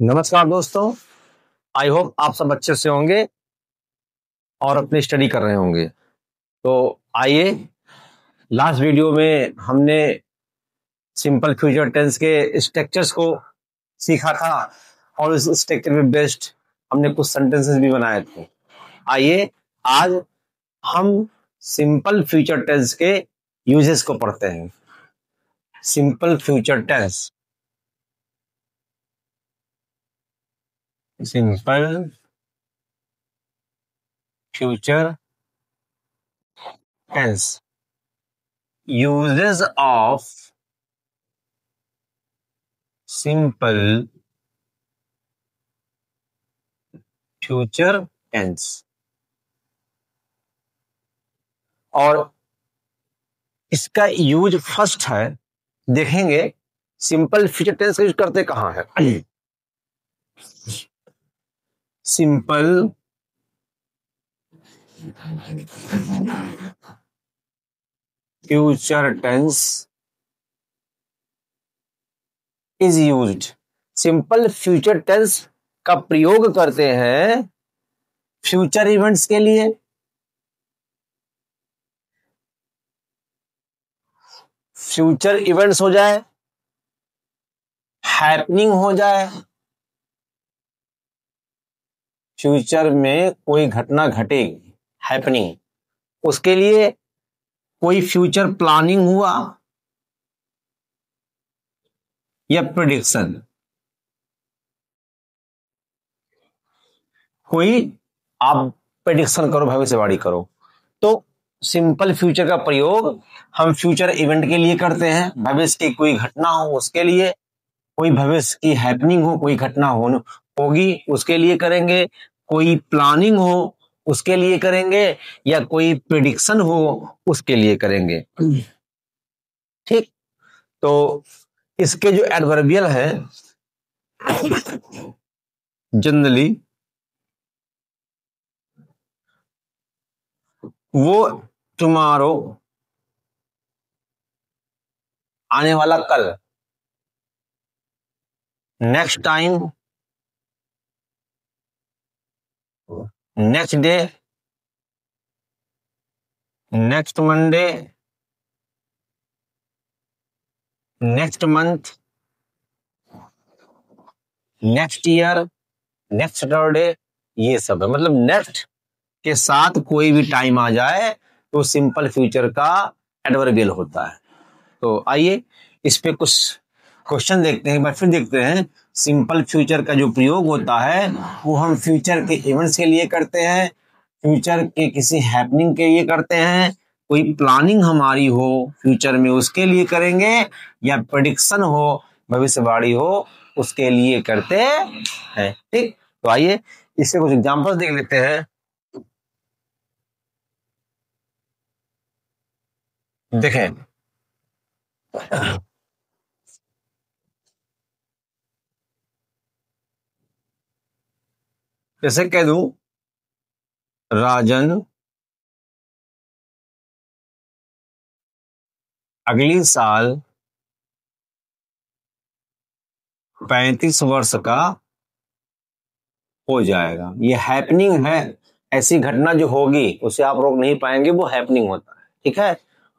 नमस्कार दोस्तों। I hope आप सब अच्छे से होंगे और अपनी स्टडी कर रहे होंगे। तो आइए, लास्ट वीडियो में हमने सिंपल फ्यूचर टेंस के स्ट्रक्चर्स को सीखा था और उस स्ट्रक्चर पे बेस्ड हमने कुछ सेंटेंसेस भी बनाए थे। आइए आज हम सिंपल फ्यूचर टेंस के यूजेस को पढ़ते हैं। Simple future tense, simple future tense, uses of simple future tense. और इसका यूज फर्स्ट है, देखेंगे सिंपल फ्यूचर टेंस का यूज करते कहां है। Simple future tense is used, simple future tense का प्रयोग करते हैं फ्यूचर इवेंट्स के लिए। फ्यूचर इवेंट्स हो जाए, हैपनिंग हो जाए, फ्यूचर में कोई घटना घटेगी, हैपनिंग, उसके लिए कोई फ्यूचर प्लानिंग हुआ या प्रिडिक्शन, कोई आप प्रेडिक्शन करो, भविष्यवाणी करो। तो सिंपल फ्यूचर का प्रयोग हम फ्यूचर इवेंट के लिए करते हैं, भविष्य की कोई घटना हो उसके लिए, कोई भविष्य की हैपनिंग हो, कोई घटना होगी उसके लिए करेंगे, कोई प्लानिंग हो उसके लिए करेंगे, या कोई प्रिडिक्शन हो उसके लिए करेंगे। ठीक, तो इसके जो एडवर्बियल है जनरली वो टुमारो, आने वाला कल, next time, next day, next Monday, next month, next year, next Saturday, ये सब है। मतलब नेक्स्ट के साथ कोई भी टाइम आ जाए तो सिंपल फ्यूचर का एडवर्बियल होता है। तो आइए इस पे कुछ क्वेश्चन देखते हैं, एक बार फिर देखते हैं। सिंपल फ्यूचर का जो प्रयोग होता है वो हम फ्यूचर के इवेंट्स के लिए करते हैं, फ्यूचर के किसी हैपनिंग के लिए करते हैं, कोई प्लानिंग हमारी हो फ्यूचर में उसके लिए करेंगे, या प्रेडिक्शन हो, भविष्यवाणी हो उसके लिए करते हैं। ठीक, तो आइए इससे कुछ एग्जांपल्स देख लेते हैं। देखें, जैसे कह दूं राजन अगली साल 35 वर्ष का हो जाएगा। ये हैपनिंग है, ऐसी घटना जो होगी उसे आप रोक नहीं पाएंगे, वो हैपनिंग होता है। ठीक है,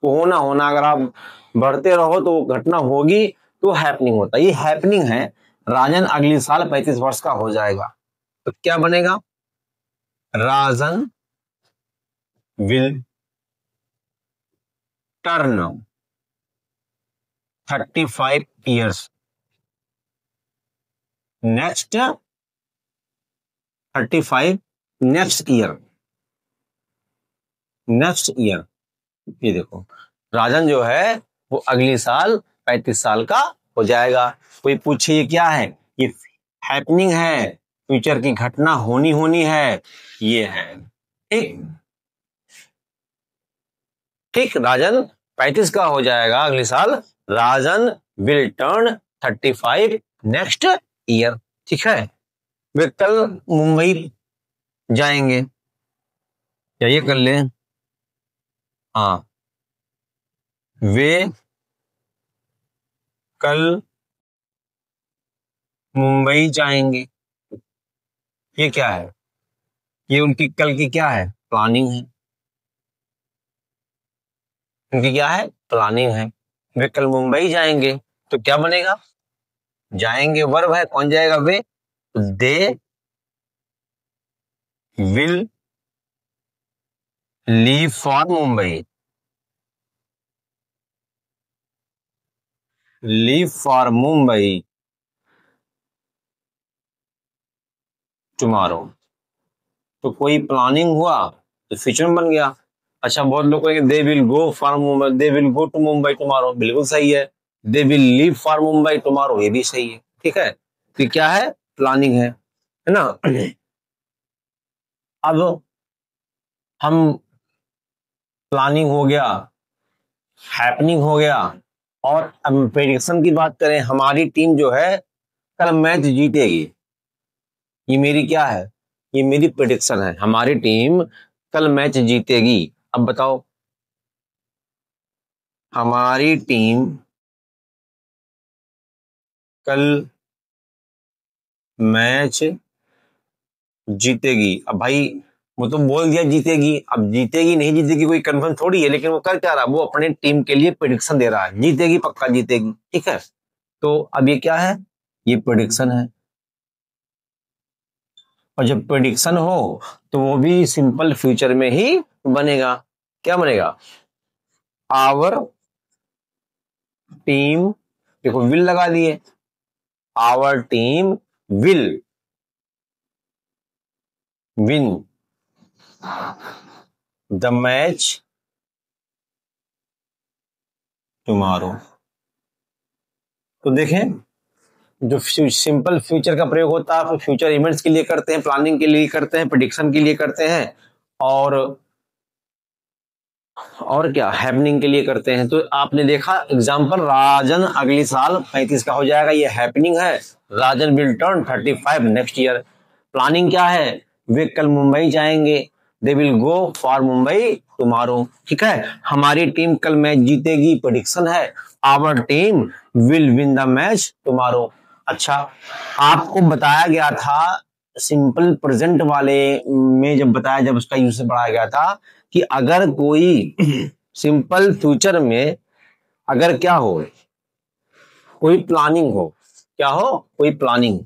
वो होना होना, अगर आप बढ़ते रहो तो वो घटना होगी, तो हैपनिंग होता है। ये हैपनिंग है, राजन अगली साल 35 वर्ष का हो जाएगा। तो क्या बनेगा, Rajan will turn 35 years next 35 next year, next year. ये देखो, राजन जो है वो अगली साल 35 साल का हो जाएगा। कोई पूछे ये क्या है, ये हैपनिंग है, फ्यूचर की घटना होनी होनी है, ये है। ठीक ठीक, राजन 35 का हो जाएगा अगले साल, राजन विल टर्न 35 नेक्स्ट ईयर। ठीक है, वे कल मुंबई जाएंगे, या ये कर लें, हाँ, वे कल मुंबई जाएंगे। ये क्या है? ये उनकी कल की क्या है? प्लानिंग है। उनकी क्या है? प्लानिंग है। वे कल मुंबई जाएंगे, तो क्या बनेगा? जाएंगे वर्ब है, कौन जाएगा? वे। They will leave for Mumbai. Leave for Mumbai tomorrow. तो कोई प्लानिंग हुआ तो फ्यूचर में बन गया। अच्छा, बहुत लोग कहेंगे they will go for Mumbai, they will go to Mumbai tomorrow, बिल्कुल सही है। They will leave for Mumbai tomorrow, ये भी सही है। ठीक है, तो क्या है? प्लानिंग है ना। अब हम प्लानिंग हो गया, हैपनिंग हो गया, और अब प्रेडिक्शन की बात करें। हमारी टीम जो है कल मैच जीतेगी, ये मेरी क्या है? ये मेरी प्रेडिक्शन है, हमारी टीम कल मैच जीतेगी। अब बताओ, हमारी टीम कल मैच जीतेगी। अब भाई, वो तो बोल दिया जीतेगी, अब जीतेगी नहीं जीतेगी कोई कंफर्म थोड़ी है, लेकिन वो कर क्या रहा है? वो अपने टीम के लिए प्रेडिक्शन दे रहा है, जीतेगी, पक्का जीतेगी। ठीक है, तो अब ये क्या है? ये प्रेडिक्शन है। और जब प्रेडिक्शन हो तो वो भी सिंपल फ्यूचर में ही बनेगा। क्या बनेगा? आवर टीम, देखो विल लगा दिए, our team will win the match tomorrow. तो देखें, जो सिंपल फ्यूचर का प्रयोग होता है फ्यूचर इवेंट्स के लिए करते हैं, प्लानिंग के लिए करते हैं, प्रेडिक्शन के लिए करते हैं, और क्या हैपनिंग के लिए करते हैं। तो आपने देखा एग्जांपल, राजन अगले साल 35 का हो जाएगा, ये हैपनिंग है। Rajan will turn 35 next year. Planning क्या है? वे कल मुंबई जाएंगे, they will go for Mumbai tomorrow. ठीक है, हमारी टीम कल मैच जीतेगी, प्रेडिक्शन है। Our team will win the match tomorrow. अच्छा, आपको बताया गया था सिंपल प्रेजेंट वाले में, जब बताया, जब उसका यूज बढ़ाया गया था कि अगर कोई सिंपल फ्यूचर में अगर क्या हो, कोई प्लानिंग हो, क्या हो? कोई प्लानिंग।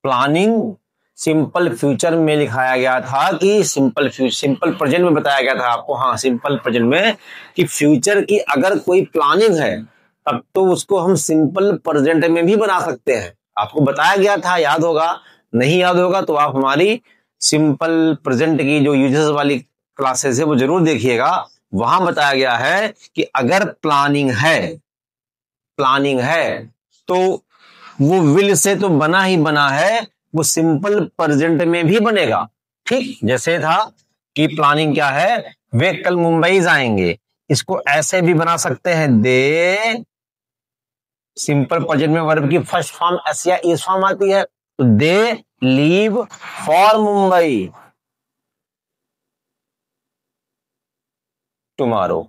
प्लानिंग सिंपल फ्यूचर में लिखाया गया था कि सिंपल प्रेजेंट में बताया गया था आपको, हाँ सिंपल प्रेजेंट में, कि फ्यूचर की अगर कोई प्लानिंग है तब तो उसको हम सिंपल प्रेजेंट में भी बना सकते हैं। आपको बताया गया था, याद होगा। नहीं याद होगा तो आप हमारी सिंपल प्रेजेंट की जो यूजेस वाली क्लासेस है वो जरूर देखिएगा। वहां बताया गया है कि अगर प्लानिंग है तो वो विल से तो बना ही बना है, वो सिंपल प्रेजेंट में भी बनेगा। ठीक जैसे था कि प्लानिंग क्या है? वे कल मुंबई जाएंगे, इसको ऐसे भी बना सकते हैं, दे, सिंपल प्रेजेंट में वर्ब की फर्स्ट फॉर्म एस या इस फॉर्म आती है, तो दे लीव फॉर मुंबई टुमारो।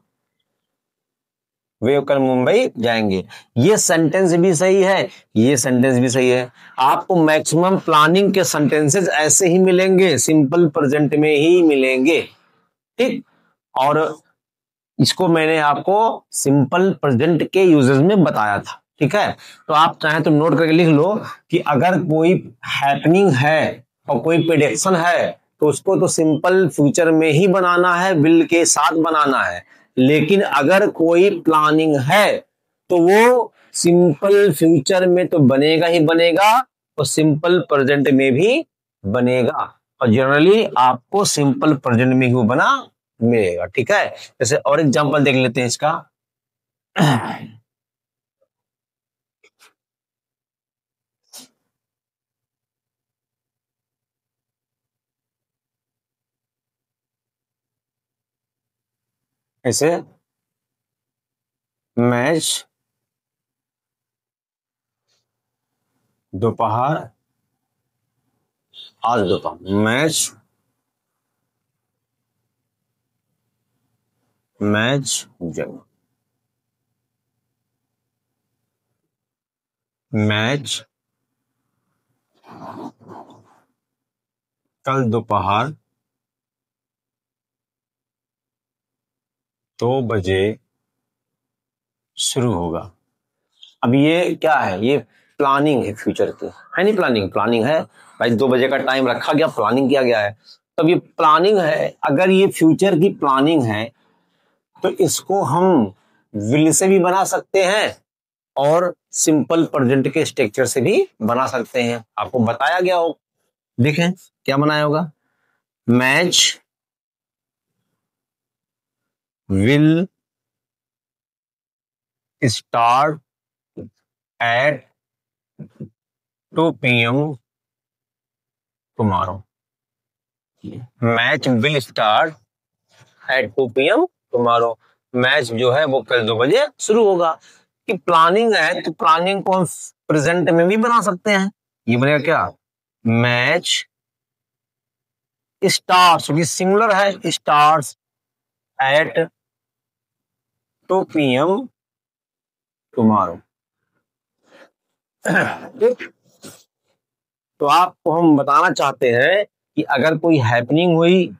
वे कल मुंबई जाएंगे। ये सेंटेंस भी सही है, ये सेंटेंस भी सही है। आपको मैक्सिमम प्लानिंग के सेंटेंसेस ऐसे ही मिलेंगे, सिंपल प्रेजेंट में ही मिलेंगे। ठीक, और इसको मैंने आपको सिंपल प्रेजेंट के यूजेस में बताया था। ठीक है, तो आप चाहें तो नोट करके लिख लो कि अगर कोई हैपनिंग है और कोई प्रेडिक्शन है तो उसको तो सिंपल फ्यूचर में ही बनाना है, विल के साथ बनाना है। लेकिन अगर कोई प्लानिंग है तो वो सिंपल फ्यूचर में तो बनेगा ही बनेगा, और सिंपल प्रेजेंट में भी बनेगा। और जनरली आपको सिंपल प्रेजेंट में ही बना मिलेगा। ठीक है, जैसे और एग्जांपल देख लेते हैं इसका। ऐसे मैच दोपहर, आज दोपहर मैच, जब मैच कल दोपहर 2 बजे शुरू होगा। अब ये क्या है, ये प्लानिंग है फ्यूचर की, है नहीं? प्लानिंग है भाई, 2 बजे का टाइम रखा गया, प्लानिंग किया गया है। तब ये प्लानिंग है, अगर ये फ्यूचर की प्लानिंग है तो इसको हम विल से भी बना सकते हैं और सिंपल प्रेजेंट के स्ट्रक्चर से भी बना सकते हैं। आपको बताया गया हो, देखें क्या बनाया होगा। Match will start at 2 PM tomorrow. Match will start at 2 PM tomorrow. Match जो है वो कल 2 बजे शुरू होगा। कि प्लानिंग है तो प्लानिंग को हम प्रेजेंट में भी बना सकते हैं। ये बनेगा क्या, मैच स्टार्स, क्योंकि सिंगुलर है, स्टार्स एट 2 PM टुमारो। तो आपको हम बताना चाहते हैं कि अगर कोई हैपनिंग हुई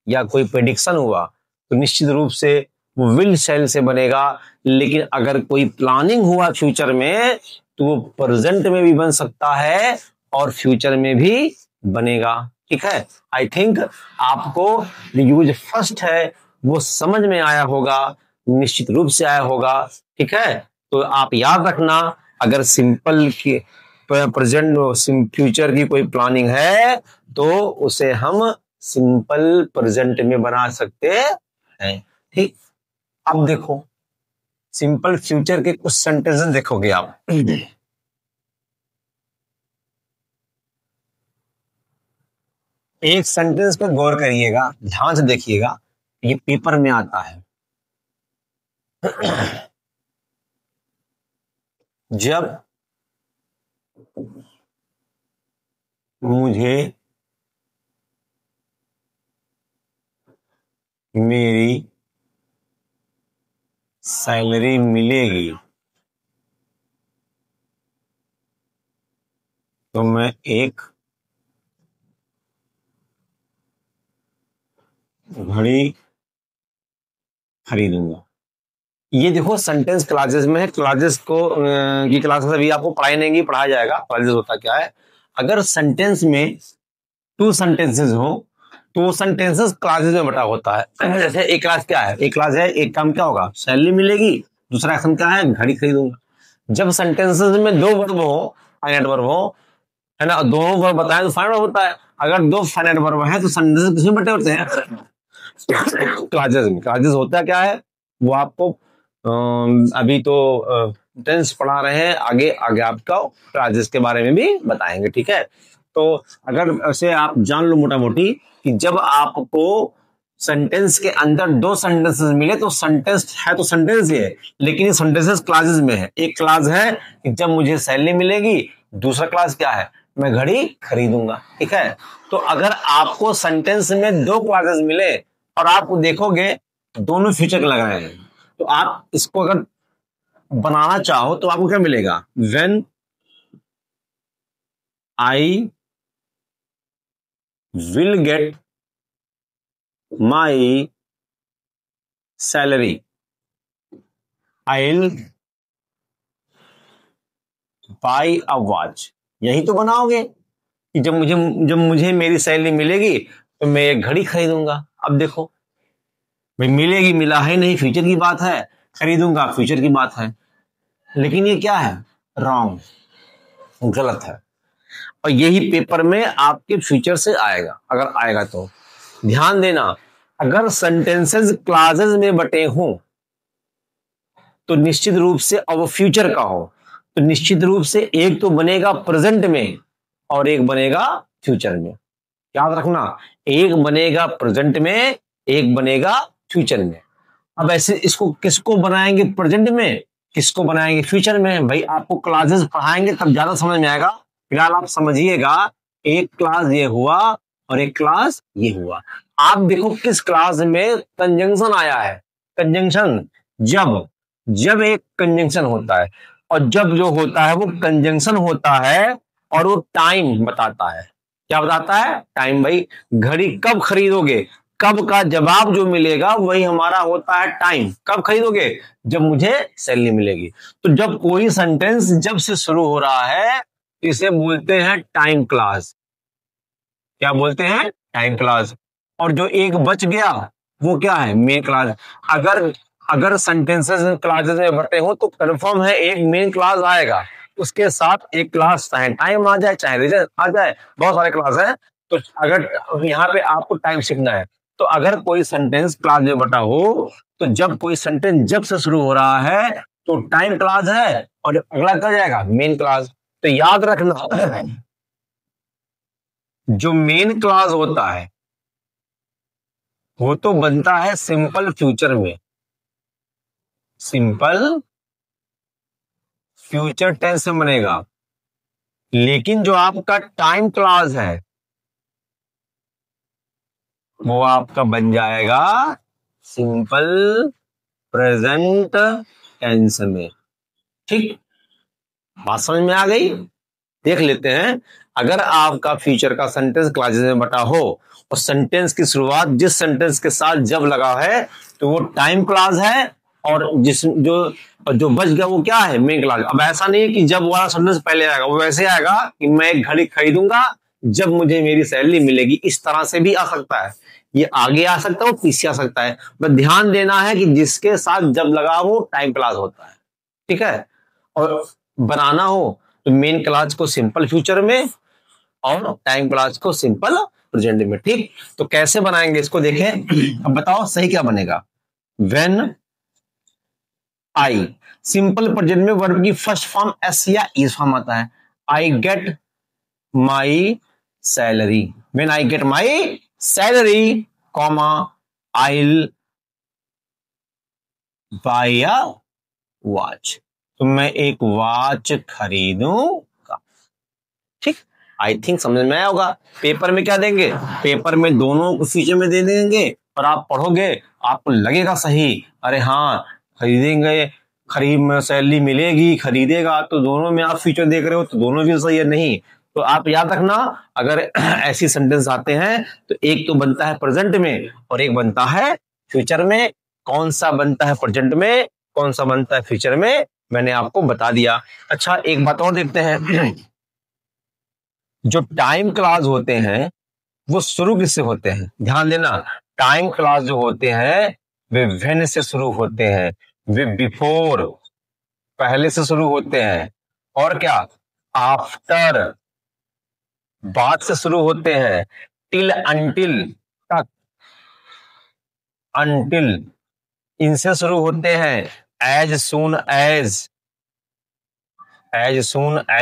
या कोई प्रेडिक्शन हुआ तो निश्चित रूप से वो विल शेल से बनेगा, लेकिन अगर कोई प्लानिंग हुआ फ्यूचर में तो वो प्रेजेंट में भी बन सकता है और फ्यूचर में भी बनेगा। ठीक है, आई थिंक आपको यूज फर्स्ट है वो समझ में आया होगा, निश्चित रूप से आया होगा। ठीक है, तो आप याद रखना, अगर सिंपल की प्रेजेंट फ्यूचर की कोई प्लानिंग है तो उसे हम सिंपल प्रेजेंट में बना सकते हैं। ठीक, अब देखो सिंपल फ्यूचर के कुछ सेंटेंसेस देखोगे आप। एक सेंटेंस पर गौर करिएगा, ध्यान से देखिएगा, ये पेपर में आता है। जब मुझे मेरी सैलरी मिलेगी तो मैं एक घड़ी खरीदूंगा। ये देखो सेंटेंस क्लासेस में है, क्लासेस को की क्लासेस अभी आपको पढ़ाई नहीं, पढ़ाया जाएगा। क्लासेस होता क्या है, अगर सेंटेंस में 2 सेंटेंसेस हो तो सेंटेंसेस क्लासेस में बटा होता है। जैसे एक क्लास क्या है, एक क्लास है, एक काम क्या होगा, सैलरी मिलेगी, दूसरा एक्शन क्या है, घड़ी खरीदूंगा। जब सेंटेंसेस में 2 वर्ब हो, फाइनाइट वर्ब हो, है ना, दोनों वर्ब बताए तो फाइनाइट वर्ब होता है। अगर 2 फाइनाइट वर्ब है तो सेंटेंसेस किसमें बटे होते हैं, क्लासेस में। क्लासेस होता क्या है वो आपको अभी तो टेंस पढ़ा रहे हैं, आगे आगे आपका क्लासेस के बारे में भी बताएंगे। ठीक है, तो अगर ऐसे आप जान लो मोटा मोटी कि जब आपको सेंटेंस के अंदर 2 सेंटेंसेस मिले तो सेंटेंस है तो सेंटेंस ही है, लेकिन ये सेंटेंसेस क्लासेस में है। एक क्लास है कि जब मुझे सैलरी मिलेगी, दूसरा क्लास क्या है, मैं घड़ी खरीदूंगा। ठीक है, तो अगर आपको सेंटेंस में 2 क्लासेस मिले और आप देखोगे दोनों फ्यूचर लग रहे हैं, तो आप इसको अगर बनाना चाहो तो आपको क्या मिलेगा, when I will get my salary I will by a watch. यही तो बनाओगे कि जब मुझे मेरी सैलरी मिलेगी तो मैं एक घड़ी खरीदूंगा। अब देखो भाई, मिलेगी मिला है नहीं, फ्यूचर की बात है, खरीदूंगा फ्यूचर की बात है, लेकिन ये क्या है, रॉन्ग, गलत है। और यही पेपर में आपके फ्यूचर से आएगा, अगर आएगा तो ध्यान देना। अगर सेंटेंसेस क्लासेस में बटे हों तो निश्चित रूप से, अब फ्यूचर का हो तो निश्चित रूप से एक तो बनेगा प्रेजेंट में और एक बनेगा फ्यूचर में। याद रखना, एक बनेगा प्रेजेंट में, एक बनेगा फ्यूचर में। अब ऐसे इसको किसको बनाएंगे प्रेजेंट में, किसको बनाएंगे फ्यूचर में, भाई आपको क्लासेस पढ़ाएंगे तब ज्यादा समझ में आएगा। फिलहाल आप समझिएगा, एक क्लास ये हुआ और एक क्लास ये हुआ। आप देखो किस क्लास में कंजंक्शन आया है, कंजंक्शन जब जब एक कंजंक्शन होता है, और जब जो होता है वो कंजंक्शन होता है और वो टाइम बताता है। क्या बताता है? टाइम। भाई घड़ी कब खरीदोगे, कब का जवाब जो मिलेगा वही हमारा होता है टाइम। कब खरीदोगे? जब मुझे सैलरी मिलेगी। तो जब कोई सेंटेंस जब से शुरू हो रहा है इसे बोलते हैं टाइम क्लास। क्या बोलते हैं? Time class. और जो एक बच गया वो क्या है? Main class. अगर अगर सेंटेंसेस क्लासेस में बटे हो तो कंफर्म है एक मेन क्लास आएगा, उसके साथ एक क्लास चाहे टाइम आ जाए चाहे रीजन आ जाए, बहुत सारे क्लास हैं। तो अगर यहाँ पे आपको टाइम सीखना है तो अगर कोई सेंटेंस क्लास में बटा हो तो जब कोई सेंटेंस जब से शुरू हो रहा है तो टाइम क्लास है और अगला क्या जाएगा? Main class. तो याद रखना जो मेन क्लास होता है वो तो बनता है सिंपल फ्यूचर में, सिंपल फ्यूचर टेंस में बनेगा। लेकिन जो आपका टाइम क्लास है वो आपका बन जाएगा सिंपल प्रेजेंट टेंस में। ठीक, बात समझ में आ गई? देख लेते हैं। अगर आपका फ्यूचर का सेंटेंस क्लासेस में बटा हो और सेंटेंस की शुरुआत जिस सेंटेंस के साथ जब लगा है तो वो टाइम क्लास है, और जिस जो बच गया वो क्या है? Main class. अब ऐसा नहीं है कि जब वाला सेंटेंस पहले आएगा, वो वैसे आएगा कि मैं एक घड़ी खरीदूंगा जब मुझे मेरी सैलरी मिलेगी। इस तरह से भी आ सकता है, ये आगे आ सकता है, वो पीछे आ सकता है। बस ध्यान देना है कि जिसके साथ जब लगा वो टाइम क्लास होता है। ठीक है? और बनाना हो तो मेन क्लास को सिंपल फ्यूचर में और टाइम क्लास को सिंपल प्रेजेंट में। ठीक, तो कैसे बनाएंगे इसको देखें। अब बताओ सही क्या बनेगा? व्हेन आई, सिंपल प्रेजेंट में वर्ब की फर्स्ट फॉर्म एस या इज फॉर्म आता है। I get my salary, when I get my salary comma I buy a watch, तो मैं एक वॉच खरीदूंगा। ठीक, आई थिंक समझ में आया होगा। पेपर में क्या देंगे? पेपर में दोनों को फीचर में दे देंगे और आप पढ़ोगे आपको लगेगा सही, अरे हाँ खरीदेंगे, खरीद में सैलरी मिलेगी, खरीदेगा, तो दोनों में आप फ्यूचर देख रहे हो तो दोनों भी सही है। नहीं तो आप याद रखना अगर ऐसी सेंटेंस आते हैं तो एक तो बनता है प्रेजेंट में और एक बनता है फ्यूचर में। कौन सा बनता है प्रेजेंट में, कौन सा बनता है फ्यूचर में, मैंने आपको बता दिया। अच्छा एक बात और देखते हैं। जो टाइम क्लास होते हैं वो शुरू किससे होते हैं? ध्यान देना, टाइम क्लास जो होते हैं वे व्हेन से शुरू होते हैं, वे बिफोर पहले से शुरू होते हैं, और क्या आफ्टर बाद से शुरू होते हैं, टिल अंटिल तक, अंटिल इनसे शुरू होते हैं, एज सून एज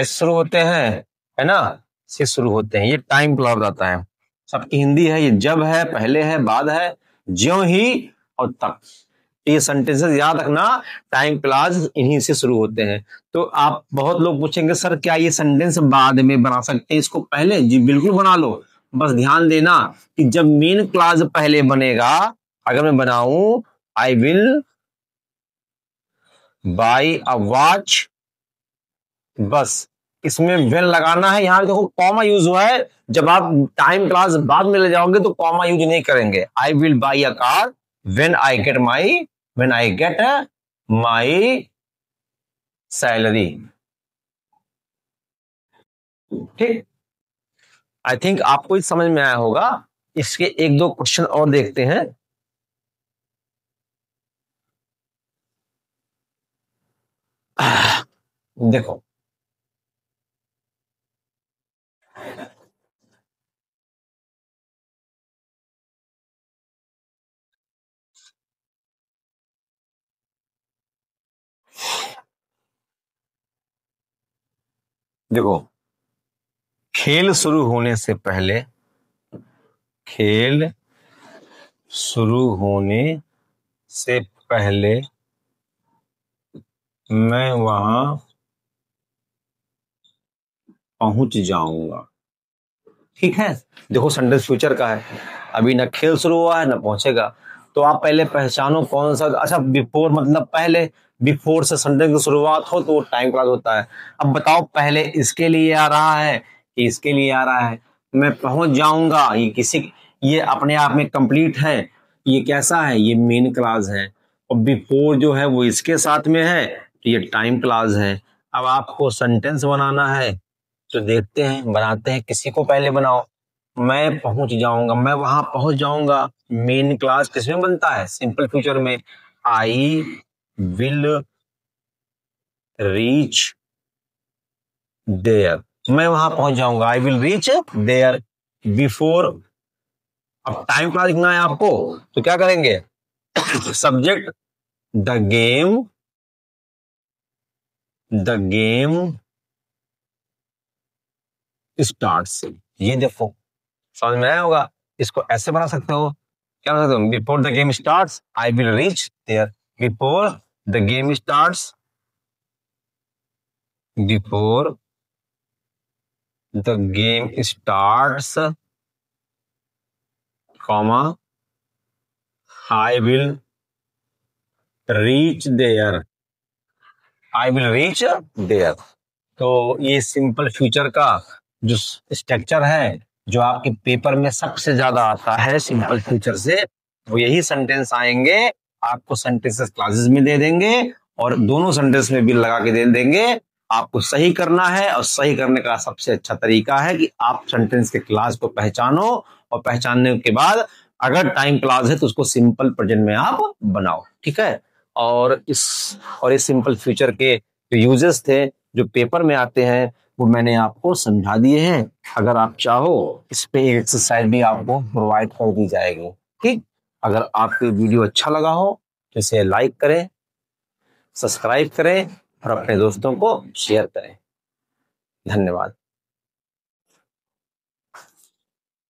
शुरू होते हैं, है ना, से शुरू होते हैं। ये टाइम क्लास आता है। सबकी हिंदी है, ये जब है, पहले है, बाद है, ज्यों ही और तक। ये सेंटेंसेस याद रखना, टाइम क्लास इन्हीं से शुरू होते हैं। तो आप बहुत लोग पूछेंगे सर क्या ये सेंटेंस बाद में बना सकते हैं इसको पहले? जी बिल्कुल बना लो। बस ध्यान देना कि जब मेन क्लास पहले बनेगा, अगर मैं बनाऊं I will by a watch, बस इसमें वेन लगाना है। यहां देखो कॉमा यूज हुआ है, जब आप टाइम क्लास बाद में ले जाओगे तो कॉमा यूज नहीं करेंगे। I will by a car when I get my salary. ठीक, आई थिंक आपको इस समझ में आया होगा। इसके एक दो क्वेश्चन और देखते हैं। देखो देखो, खेल शुरू होने से पहले, खेल शुरू होने से पहले मैं वहां पहुंच जाऊंगा। ठीक है, देखो सेंटेंस फ्यूचर का है, अभी ना खेल शुरू हुआ है ना पहुंचेगा। तो आप पहले पहचानो कौन सा। अच्छा बिफोर मतलब पहले, बिफोर से सेंटेंस की शुरुआत हो तो वो टाइम क्लास होता है। अब बताओ पहले इसके लिए आ रहा है कि इसके लिए आ रहा है? मैं पहुंच जाऊंगा, ये अपने आप में कंप्लीट है। ये कैसा है, ये मेन क्लास है, और बिफोर जो है वो इसके साथ में है, तो ये टाइम क्लास है। अब आपको सेंटेंस बनाना है तो देखते हैं, बनाते हैं। किसी को पहले बनाओ। मैं पहुंच जाऊंगा, मैं वहां पहुंच जाऊंगा। मेन क्लास किसमें बनता है, सिंपल फ्यूचर में। आई विल रीच देयर, मैं वहां पहुंच जाऊंगा। I will reach there before. अब टाइम क्लास लिखना है आपको, तो क्या करेंगे, सब्जेक्ट द गेम स्टार्ट्स। ये देखो, समझ में आया होगा। इसको ऐसे बना सकते हो, क्या बना सकते हो, before the game starts I will reach there. Before the game starts, before the game starts, comma I will reach there, I will reach there. तो ये सिंपल फ्यूचर का जो स्ट्रक्चर है, जो आपके पेपर में सबसे ज्यादा आता है सिंपल फ्यूचर से, वो यही सेंटेंस आएंगे। आपको सेंटेंसेस क्लासेस में दे देंगे, और दोनों सेंटेंस में बिल लगा के दे देंगे। आपको सही करना है, और सही करने का सबसे अच्छा तरीका है कि आप सेंटेंस के क्लास को पहचानो, और पहचानने के बाद अगर टाइम क्लास है तो उसको सिंपल प्रेजेंट में आप बनाओ। ठीक है। और इस सिंपल फ्यूचर के जो यूजेस थे, जो पेपर में आते हैं, वो मैंने आपको समझा दिए हैं। अगर आप चाहो, इस पे एक एक्सरसाइज भी आपको प्रोवाइड कर दी जाएगी। ठीक। अगर आपको वीडियो अच्छा लगा हो तो इसे लाइक करें, सब्सक्राइब करें, और अपने दोस्तों को शेयर करें। धन्यवाद।